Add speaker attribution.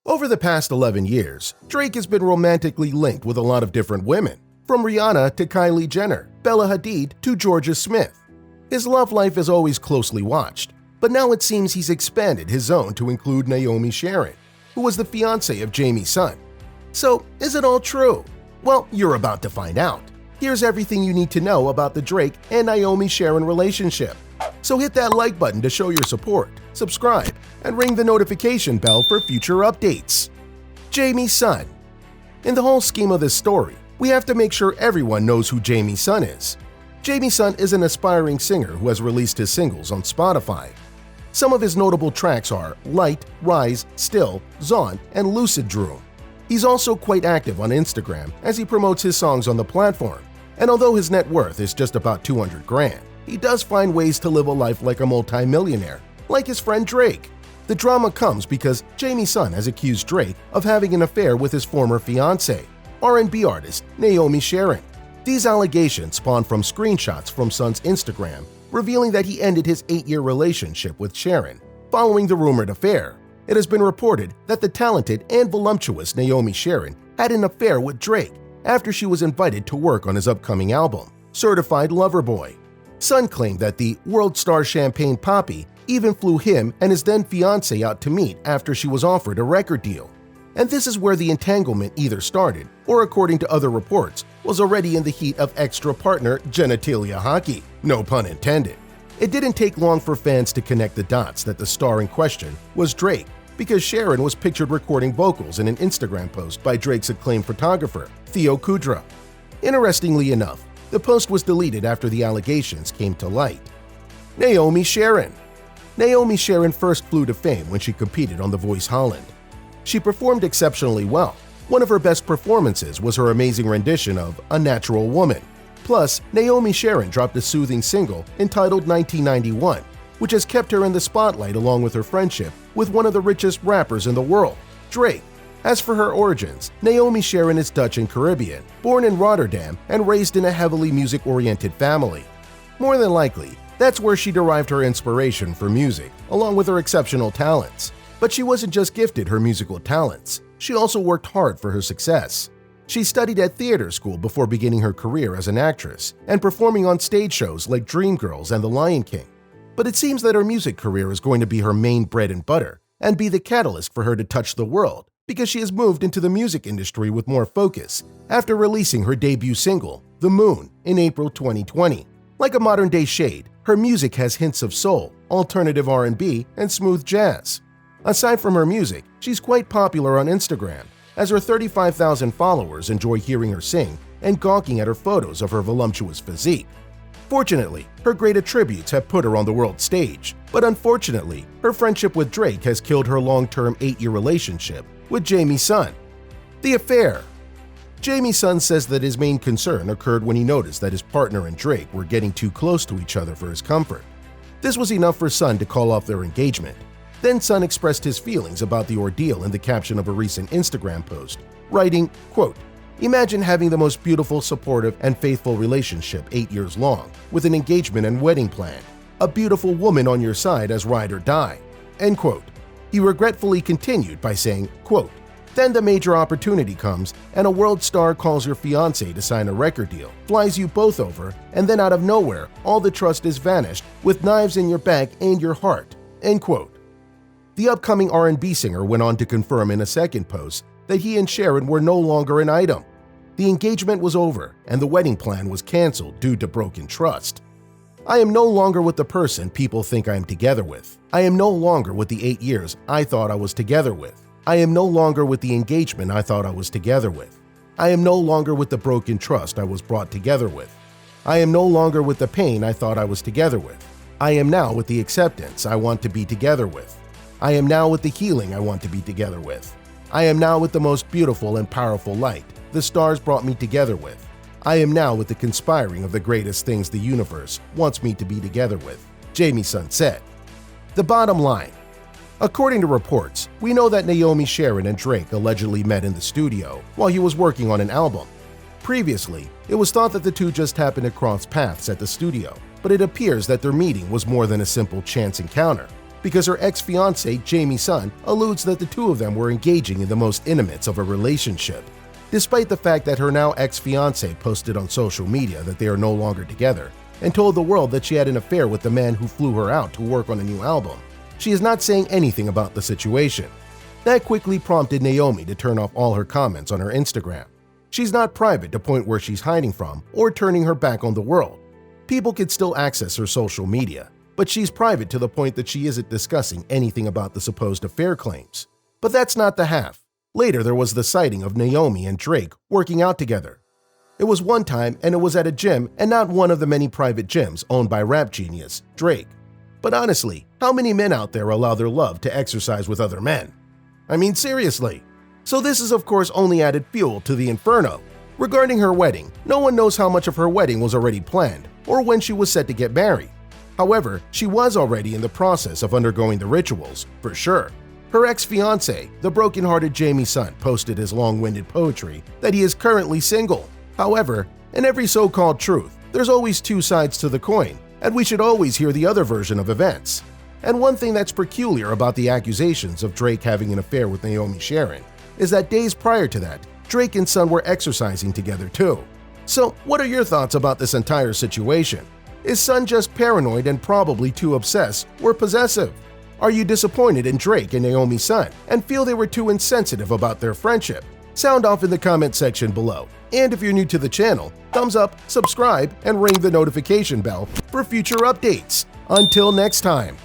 Speaker 1: Over the past 11 years, Drake has been romantically linked with a lot of different women, from Rihanna to Kylie Jenner, Bella Hadid to Jorja Smith. His love life is always closely watched, but now it seems he's expanded his zone to include Naomi Sharon, who was the fiancé of Jamie's son. So, is it all true? Well, you're about to find out. Here's everything you need to know about the Drake and Naomi Sharon relationship. So hit that like button to show your support, subscribe, and ring the notification bell for future updates. Jamie's son. In the whole scheme of this story, we have to make sure everyone knows who Jamie's son is. Jamie's son is an aspiring singer who has released his singles on Spotify. Some of his notable tracks are Light, Rise, Still, Zon, and Lucid Dream. He's also quite active on Instagram as he promotes his songs on the platform, and although his net worth is just about 200 grand, he does find ways to live a life like a multi-millionaire, like his friend Drake. The drama comes because Jamie's son has accused Drake of having an affair with his former fiancée, R&B artist Naomi Sharon. These allegations spawned from screenshots from son's Instagram revealing that he ended his 8-year relationship with Sharon following the rumored affair. It has been reported that the talented and voluptuous Naomi Sharon had an affair with Drake after she was invited to work on his upcoming album, Certified Lover Boy. Son claimed that the world star Champagne Papi even flew him and his then fiancé out to meet after she was offered a record deal. And this is where the entanglement either started, or according to other reports, was already in the heat of extra-partner genitalia hockey, no pun intended. It didn't take long for fans to connect the dots that the star in question was Drake, because Sharon was pictured recording vocals in an Instagram post by Drake's acclaimed photographer, Theo Kudra. Interestingly enough, the post was deleted after the allegations came to light. Naomi Sharon. Naomi Sharon first flew to fame when she competed on The Voice Holland. She performed exceptionally well. One of her best performances was her amazing rendition of A Natural Woman. Plus, Naomi Sharon dropped a soothing single entitled 1991, which has kept her in the spotlight along with her friendship with one of the richest rappers in the world, Drake. As for her origins, Naomi Sharon is Dutch and Caribbean, born in Rotterdam and raised in a heavily music-oriented family. More than likely, that's where she derived her inspiration for music, along with her exceptional talents. But she wasn't just gifted her musical talents, she also worked hard for her success. She studied at theater school before beginning her career as an actress and performing on stage shows like Dreamgirls and The Lion King. But it seems that her music career is going to be her main bread and butter and be the catalyst for her to touch the world, because she has moved into the music industry with more focus after releasing her debut single, The Moon, in April 2020. Like a modern-day Shade, her music has hints of soul, alternative R&B, and smooth jazz. Aside from her music, she's quite popular on Instagram, as her 35,000 followers enjoy hearing her sing and gawking at her photos of her voluptuous physique. Fortunately, her great attributes have put her on the world stage, but unfortunately, her friendship with Drake has killed her long-term 8-year relationship with Jamie's son. The affair. Jamie's son says that his main concern occurred when he noticed that his partner and Drake were getting too close to each other for his comfort. This was enough for Son to call off their engagement. Then Son expressed his feelings about the ordeal in the caption of a recent Instagram post, writing, quote, "Imagine having the most beautiful, supportive, and faithful relationship 8 years long, with an engagement and wedding planned, a beautiful woman on your side as ride or die," end quote. He regretfully continued by saying, quote, "Then the major opportunity comes and a world star calls your fiancé to sign a record deal, flies you both over, and then out of nowhere, all the trust is vanished with knives in your back and your heart," end quote. The upcoming R&B singer went on to confirm in a second post that he and Sharon were no longer an item. The engagement was over and the wedding plan was canceled due to broken trust. "I am no longer with the person people think I am together with. I am no longer with the 8 years I thought I was together with. I am no longer with the engagement I thought I was together with. I am no longer with the broken trust I was brought together with. I am no longer with the pain I thought I was together with. I am now with the acceptance I want to be together with. I am now with the healing I want to be together with. I am now with the most beautiful and powerful light the stars brought me together with. I am now with the conspiring of the greatest things the universe wants me to be together with," Jamie's son said. The bottom line. According to reports, we know that Naomi Sharon and Drake allegedly met in the studio while he was working on an album. Previously, it was thought that the two just happened to cross paths at the studio, but it appears that their meeting was more than a simple chance encounter. because her ex-fiancé, Jamie's son, alludes that the two of them were engaging in the most intimates of a relationship. Despite the fact that her now ex-fiancé posted on social media that they are no longer together and told the world that she had an affair with the man who flew her out to work on a new album, she is not saying anything about the situation. That quickly prompted Naomi to turn off all her comments on her Instagram. She's not private to the point where she's hiding from or turning her back on the world. People can still access her social media, but she's private to the point that she isn't discussing anything about the supposed affair claims. But that's not the half. Later, there was the sighting of Naomi and Drake working out together. It was one time, and it was at a gym and not one of the many private gyms owned by rap genius Drake. But honestly, how many men out there allow their love to exercise with other men? I mean, seriously. So this is of course only added fuel to the inferno. Regarding her wedding, no one knows how much of her wedding was already planned or when she was set to get married. However, she was already in the process of undergoing the rituals, for sure. Her ex-fiancé, the broken-hearted Jamie's son, posted his long-winded poetry that he is currently single. However, in every so-called truth, there's always two sides to the coin, and we should always hear the other version of events. And one thing that's peculiar about the accusations of Drake having an affair with Naomi Sharon is that days prior to that, Drake and son were exercising together too. So, what are your thoughts about this entire situation? Is son just paranoid and probably too obsessed or possessive? Are you disappointed in Drake and Naomi's son and feel they were too insensitive about their friendship? Sound off in the comment section below. And if you're new to the channel, thumbs up, subscribe, and ring the notification bell for future updates. Until next time.